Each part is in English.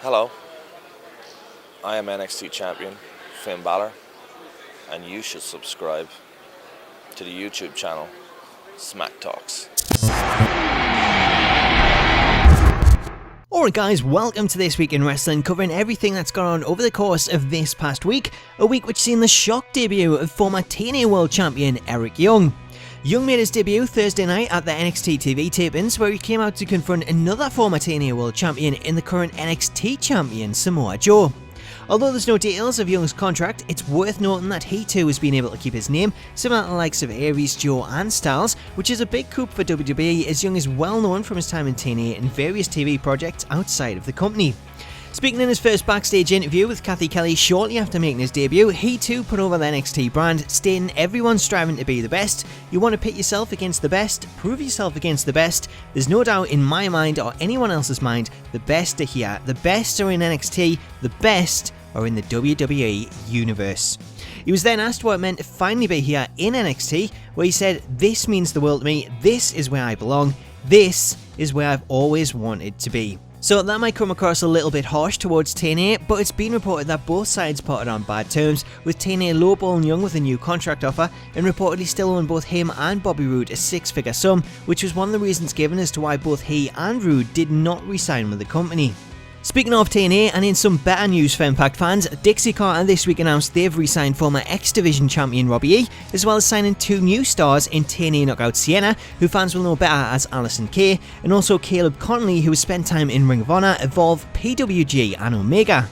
Hello, I am NXT champion Finn Balor, and you should subscribe to the YouTube channel Smack Talks. Alright guys, welcome to This Week in Wrestling, covering everything that's gone on over the course of this past week, a week which seen the shock debut of former TNA World Champion Eric Young. Young made his debut Thursday night at the NXT TV tapings, where he came out to confront another former TNA World Champion in the current NXT Champion, Samoa Joe. Although there's no details of Young's contract, it's worth noting that he too has been able to keep his name, similar to the likes of Aries, Joe and Styles, which is a big coup for WWE, as Young is well known from his time in TNA and various TV projects outside of the company. Speaking in his first backstage interview with Kathy Kelly shortly after making his debut, he too put over the NXT brand, stating everyone's striving to be the best, you want to pit yourself against the best, prove yourself against the best, there's no doubt in my mind or anyone else's mind, the best are here, the best are in NXT, the best are in the WWE universe. He was then asked what it meant to finally be here in NXT, where he said, "This means the world to me, this is where I belong, this is where I've always wanted to be." So that might come across a little bit harsh towards TNA, but it's been reported that both sides parted on bad terms, with TNA lowballing Young with a new contract offer, and reportedly still owing both him and Bobby Roode a six-figure sum, which was one of the reasons given as to why both he and Roode did not re-sign with the company. Speaking of TNA, and in some better news for Impact fans, Dixie Carter this week announced they've re-signed former X Division champion Robbie E, as well as signing two new stars in TNA Knockout Sienna, who fans will know better as Allysin Kay, and also Caleb Conley, who has spent time in Ring of Honor, Evolve, PWG and Omega.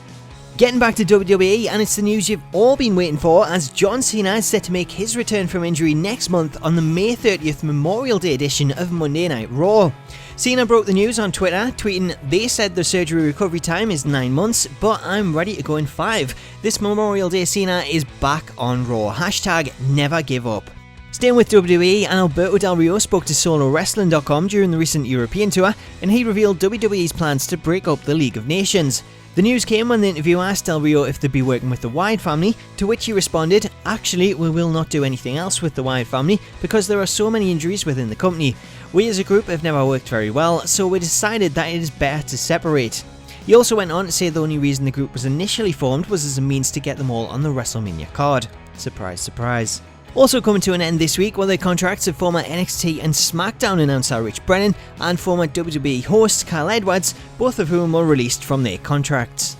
Getting back to WWE, and it's the news you've all been waiting for, as John Cena is set to make his return from injury next month on the May 30th Memorial Day edition of Monday Night Raw. Cena broke the news on Twitter, tweeting, "They said the surgery recovery time is 9 months, but I'm ready to go in 5. This Memorial Day Cena is back on Raw. Hashtag never give up." Staying with WWE, and Alberto Del Rio spoke to SoloWrestling.com during the recent European tour, and he revealed WWE's plans to break up the League of Nations. The news came when the interviewer asked Del Rio if they'd be working with the Wyatt family, to which he responded, "Actually, we will not do anything else with the Wyatt family because there are so many injuries within the company. We as a group have never worked very well, so we decided that it is better to separate." He also went on to say the only reason the group was initially formed was as a means to get them all on the WrestleMania card. Surprise, surprise. Also coming to an end this week were the contracts of former NXT and SmackDown announcer Rich Brennan and former WWE host Kyle Edwards, both of whom were released from their contracts.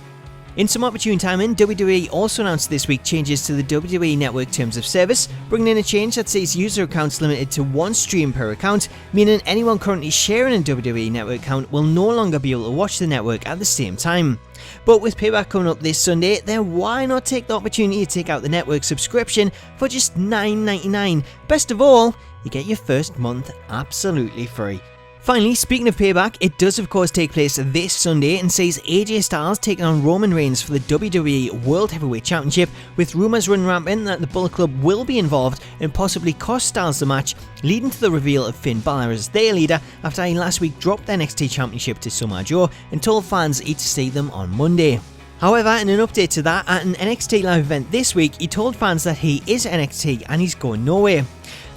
In some opportune timing, WWE also announced this week changes to the WWE Network Terms of Service, bringing in a change that sees user accounts limited to one stream per account, meaning anyone currently sharing a WWE Network account will no longer be able to watch the network at the same time. But with Payback coming up this Sunday, then why not take the opportunity to take out the network subscription for just $9.99? Best of all, you get your first month absolutely free. Finally, speaking of Payback, it does of course take place this Sunday and sees AJ Styles taking on Roman Reigns for the WWE World Heavyweight Championship, with rumours running rampant that the Bullet Club will be involved and possibly cost Styles the match, leading to the reveal of Finn Balor as their leader after he last week dropped the NXT Championship to Samoa Joe and told fans he'd see them on Monday. However, in an update to that, at an NXT live event this week, he told fans that he is NXT and he's going nowhere.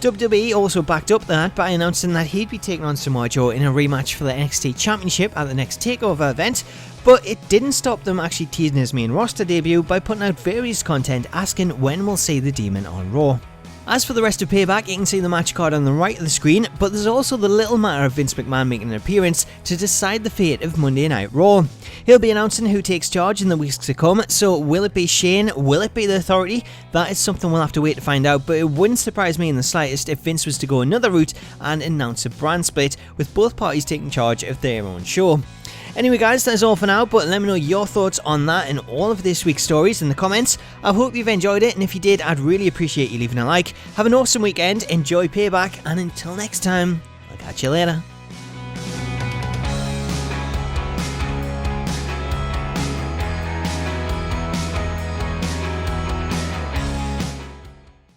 WWE also backed up that by announcing that he'd be taking on Samoa Joe in a rematch for the NXT Championship at the next TakeOver event, but it didn't stop them actually teasing his main roster debut by putting out various content asking when we'll see the Demon on Raw. As for the rest of Payback, you can see the match card on the right of the screen, but there's also the little matter of Vince McMahon making an appearance to decide the fate of Monday Night Raw. He'll be announcing who takes charge in the weeks to come, so will it be Shane? Will it be the Authority? That is something we'll have to wait to find out, but it wouldn't surprise me in the slightest if Vince was to go another route and announce a brand split, with both parties taking charge of their own show. Anyway guys, that's all for now, but let me know your thoughts on that and all of this week's stories in the comments. I hope you've enjoyed it, and if you did, I'd really appreciate you leaving a like. Have an awesome weekend, enjoy Payback, and until next time, I'll catch you later.